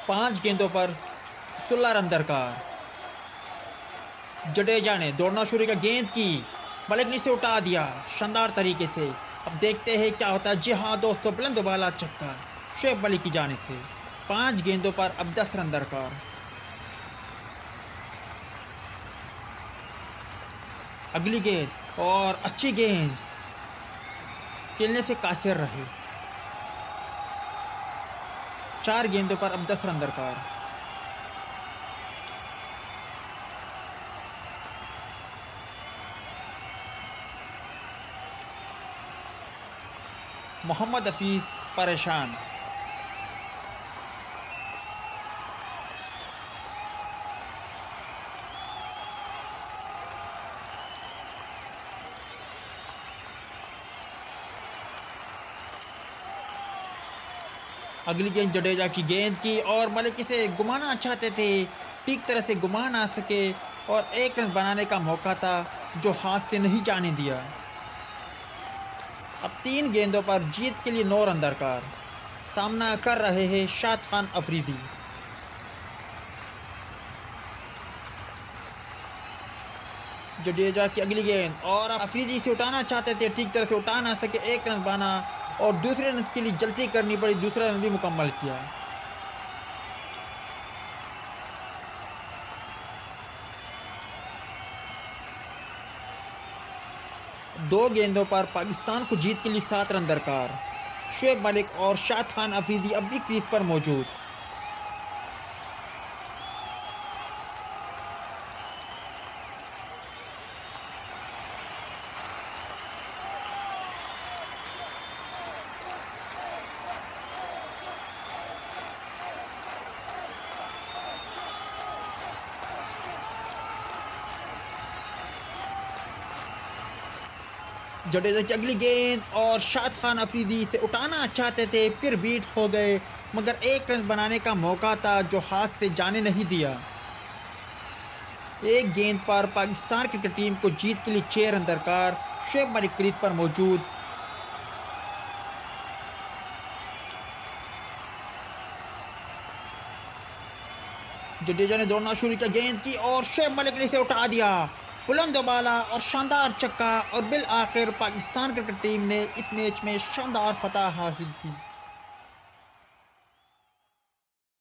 5 गेंदों पर 16 रन दरकार। जडेजा ने दौड़ना शुरू किया, गेंद की मलिक ने इसे उठा दिया शानदार तरीके से। अब देखते हैं क्या होता है। जी हाँ दोस्तों, बुलंद वाला छक्का शोएब मलिक की जानिब से। 5 गेंदों पर अब 10 रन दरकार। अगली गेंद और अच्छी गेंद खेलने से कासिर रहे। 4 गेंदों पर अब 10 रन दरकार। मोहम्मद हफीज परेशान। अगली गेंद जडेजा की गेंद की और मलिक इसे घुमाना चाहते थे, ठीक तरह से घुमा ना सके और 1 रन बनाने का मौका था जो हाथ से नहीं जाने दिया। अब 3 गेंदों पर जीत के लिए 9 रन दरकार। सामना कर रहे हैं शाद खान अफरीदी। जडेजा की अगली गेंद और अफरीदी से उठाना चाहते थे, ठीक तरह से उठा ना सके, 1 रन बना और दूसरे रन के लिए जल्दी करनी पड़ी, दूसरा रन भी मुकम्मल किया। दो गेंदों पर पाकिस्तान को जीत के लिए 7 रन दरकार। शोएब मलिक और शाद खान अफरीदी अब भी क्रीज पर मौजूद। जडेजा की अगली गेंद और शाद खान अफरीदी से उठाना चाहते थे, फिर बीट हो गए, मगर 1 रन बनाने का मौका था जो हाथ से जाने नहीं दिया। 1 गेंद पर पाकिस्तान क्रिकेट टीम को जीत के लिए 6 रन दरकार। शोएब मलिक क्रीज पर मौजूद। जडेजा ने दौड़ना शुरू किया, गेंद की और शोएब मलिक ने इसे उठा दिया, बुलंद बाला और शानदार छक्का और बिल आखिर पाकिस्तान क्रिकेट टीम ने इस मैच में शानदार फतह हासिल की।